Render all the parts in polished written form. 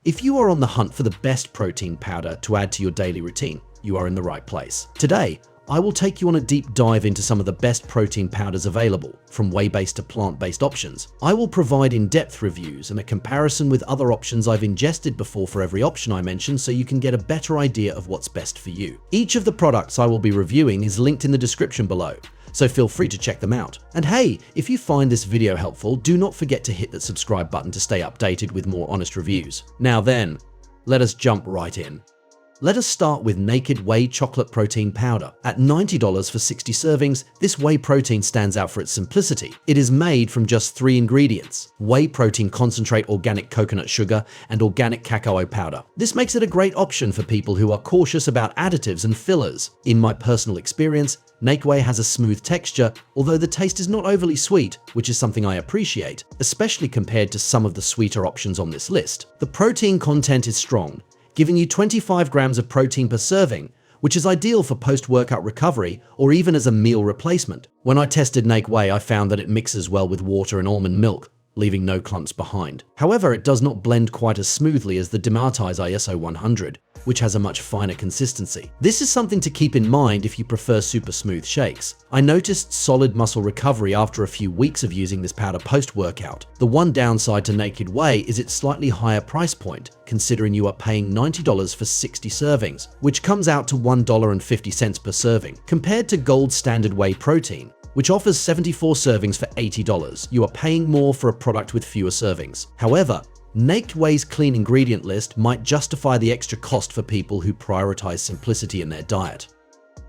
If you are on the hunt for the best protein powder to add to your daily routine, you are in the right place. Today, I will take you on a deep dive into some of the best protein powders available, from whey-based to plant-based options. I will provide in-depth reviews and a comparison with other options I've ingested before for every option I mention, so you can get a better idea of what's best for you. Each of the products I will be reviewing is linked in the description below, so feel free to check them out. And hey, if you find this video helpful, do not forget to hit that subscribe button to stay updated with more honest reviews. Now then, let us jump right in. Let us start with Naked Whey Chocolate Protein Powder. At $90 for 60 servings, this whey protein stands out for its simplicity. It is made from just 3 ingredients: whey protein concentrate, organic coconut sugar, and organic cacao powder. This makes it a great option for people who are cautious about additives and fillers. In my personal experience, Naked Whey has a smooth texture, although the taste is not overly sweet, which is something I appreciate, especially compared to some of the sweeter options on this list. The protein content is strong, giving you 25 grams of protein per serving, which is ideal for post-workout recovery or even as a meal replacement. When I tested Naked Whey, I found that it mixes well with water and almond milk, leaving no clumps behind. However, it does not blend quite as smoothly as the Dymatize ISO 100, which has a much finer consistency. This is something to keep in mind if you prefer super smooth shakes. I noticed solid muscle recovery after a few weeks of using this powder post-workout. The one downside to Naked Whey is its slightly higher price point, considering you are paying $90 for 60 servings, which comes out to $1.50 per serving. Compared to Gold Standard Whey Protein, which offers 74 servings for $80, you are paying more for a product with fewer servings. However, Naked Whey's clean ingredient list might justify the extra cost for people who prioritize simplicity in their diet.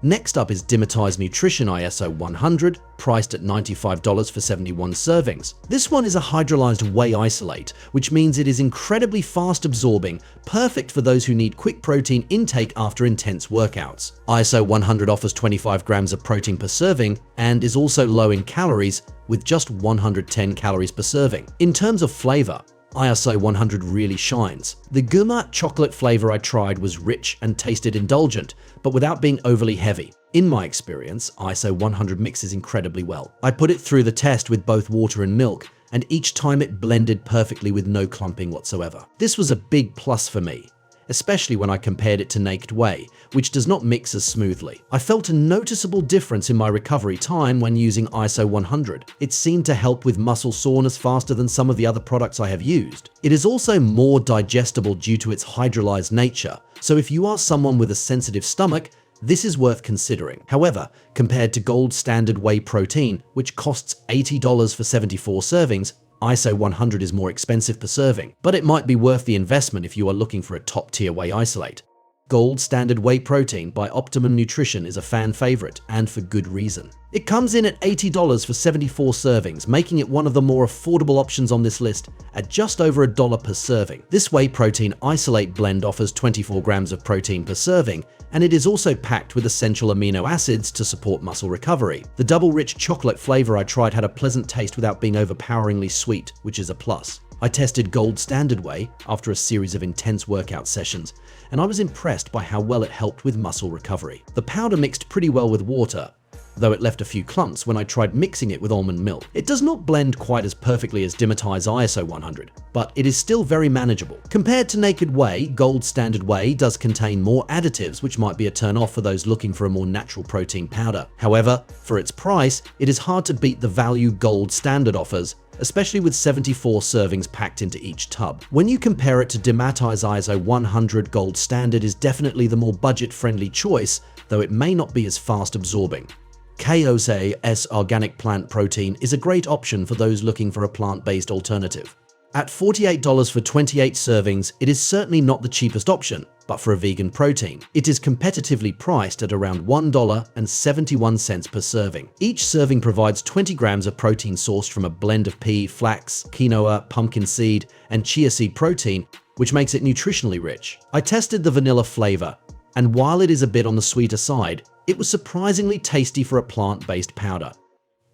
Next up is Dymatize Nutrition ISO 100, priced at $95 for 71 servings. This one is a hydrolyzed whey isolate, which means it is incredibly fast absorbing, perfect for those who need quick protein intake after intense workouts. ISO 100 offers 25 grams of protein per serving and is also low in calories, with just 110 calories per serving. In terms of flavor, ISO 100 really shines. The gourmet chocolate flavor I tried was rich and tasted indulgent, but without being overly heavy. In my experience, ISO 100 mixes incredibly well. I put it through the test with both water and milk, and each time it blended perfectly with no clumping whatsoever. This was a big plus for me, especially when I compared it to Naked Whey, which does not mix as smoothly. I felt a noticeable difference in my recovery time when using ISO 100. It seemed to help with muscle soreness faster than some of the other products I have used. It is also more digestible due to its hydrolyzed nature, so if you are someone with a sensitive stomach, this is worth considering. However, compared to Gold Standard Whey Protein, which costs $80 for 74 servings, ISO 100 is more expensive per serving, but it might be worth the investment if you are looking for a top-tier whey isolate. Gold Standard Whey Protein by Optimum Nutrition is a fan favorite, and for good reason. It comes in at $80 for 74 servings, making it one of the more affordable options on this list at just over $1 per serving. This whey protein isolate blend offers 24 grams of protein per serving, and it is also packed with essential amino acids to support muscle recovery. The double-rich chocolate flavor I tried had a pleasant taste without being overpoweringly sweet, which is a plus. I tested Gold Standard Whey after a series of intense workout sessions, and I was impressed by how well it helped with muscle recovery. The powder mixed pretty well with water, though it left a few clumps when I tried mixing it with almond milk. It does not blend quite as perfectly as Dymatize ISO 100, but it is still very manageable. Compared to Naked Whey, Gold Standard Whey does contain more additives, which might be a turn-off for those looking for a more natural protein powder. However, for its price, it is hard to beat the value Gold Standard offers, especially with 74 servings packed into each tub. When you compare it to Dymatize ISO 100, Gold Standard is definitely the more budget-friendly choice, though it may not be as fast absorbing. KO's Organic Plant Protein is a great option for those looking for a plant-based alternative. At $48 for 28 servings, it is certainly not the cheapest option, but for a vegan protein, it is competitively priced at around $1.71 per serving. Each serving provides 20 grams of protein sourced from a blend of pea, flax, quinoa, pumpkin seed, and chia seed protein, which makes it nutritionally rich. I tested the vanilla flavor, and while it is a bit on the sweeter side, it was surprisingly tasty for a plant-based powder.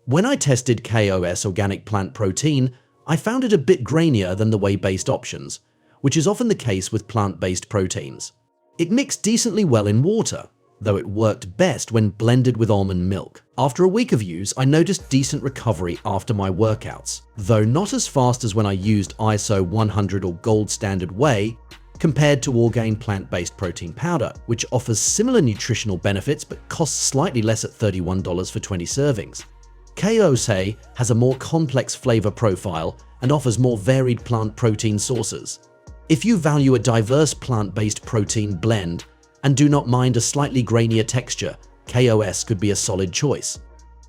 When I tested KO's Organic Plant Protein, I found it a bit grainier than the whey-based options, which is often the case with plant-based proteins. It mixed decently well in water, though it worked best when blended with almond milk. After a week of use, I noticed decent recovery after my workouts. Though not as fast as when I used ISO 100 or Gold Standard Whey, compared to Orgain plant-based protein powder, which offers similar nutritional benefits but costs slightly less at $31 for 20 servings. Whey has a more complex flavor profile and offers more varied plant protein sources. If you value a diverse plant-based protein blend and do not mind a slightly grainier texture, KOS could be a solid choice.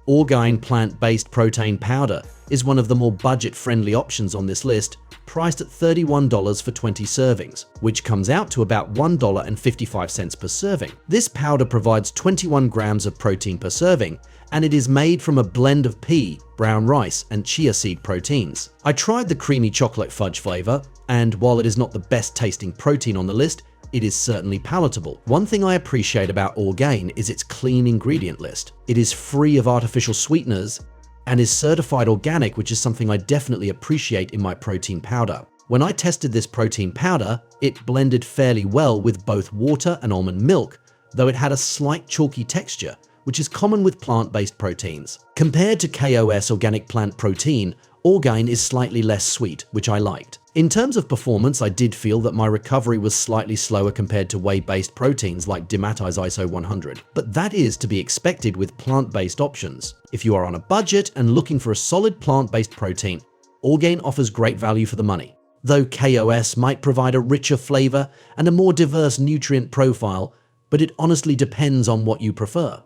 Orgain plant-based protein powder is one of the more budget-friendly options on this list, priced at $31 for 20 servings, which comes out to about $1.55 per serving. This powder provides 21 grams of protein per serving, and it is made from a blend of pea, brown rice, and chia seed proteins. I tried the creamy chocolate fudge flavor, and while it is not the best tasting protein on the list, it is certainly palatable. One thing I appreciate about Orgain is its clean ingredient list. It is free of artificial sweeteners and is certified organic, which is something I definitely appreciate in my protein powder. When I tested this protein powder, it blended fairly well with both water and almond milk, though it had a slight chalky texture, which is common with plant-based proteins. Compared to KOS organic plant protein, Orgain is slightly less sweet, which I liked. In terms of performance, I did feel that my recovery was slightly slower compared to whey-based proteins like Dymatize ISO 100, but that is to be expected with plant-based options. If you are on a budget and looking for a solid plant-based protein, Orgain offers great value for the money, though KOS might provide a richer flavor and a more diverse nutrient profile, but it honestly depends on what you prefer.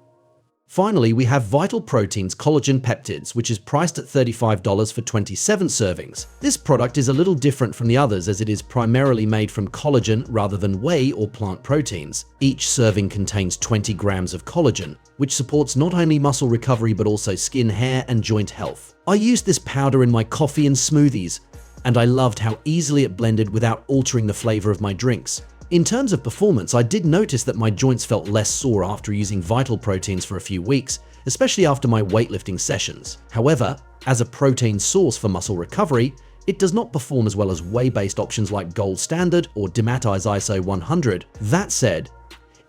Finally, we have Vital Protein's Collagen Peptides, which is priced at $35 for 27 servings. This product is a little different from the others as it is primarily made from collagen rather than whey or plant proteins. Each serving contains 20 grams of collagen, which supports not only muscle recovery but also skin, hair, and joint health. I used this powder in my coffee and smoothies, and I loved how easily it blended without altering the flavor of my drinks. In terms of performance, I did notice that my joints felt less sore after using Vital Proteins for a few weeks, especially after my weightlifting sessions. However, as a protein source for muscle recovery, it does not perform as well as whey-based options like Gold Standard or Dymatize ISO 100. That said,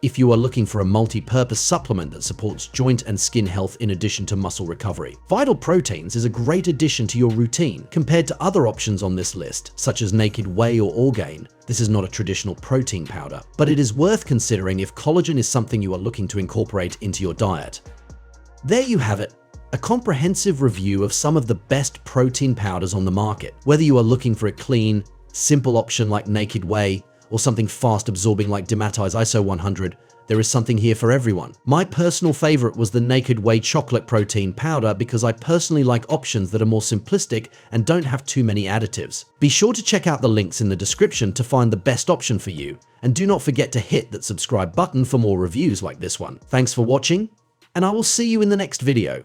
if you are looking for a multi-purpose supplement that supports joint and skin health in addition to muscle recovery, Vital Proteins is a great addition to your routine. Compared to other options on this list, such as Naked Whey or Orgain, this is not a traditional protein powder, but it is worth considering if collagen is something you are looking to incorporate into your diet. There you have it, a comprehensive review of some of the best protein powders on the market. Whether you are looking for a clean, simple option like Naked Whey, or something fast-absorbing like Dymatize ISO 100, there is something here for everyone. My personal favorite was the Naked Whey chocolate protein powder because I personally like options that are more simplistic and don't have too many additives. Be sure to check out the links in the description to find the best option for you, and do not forget to hit that subscribe button for more reviews like this one. Thanks for watching, and I will see you in the next video.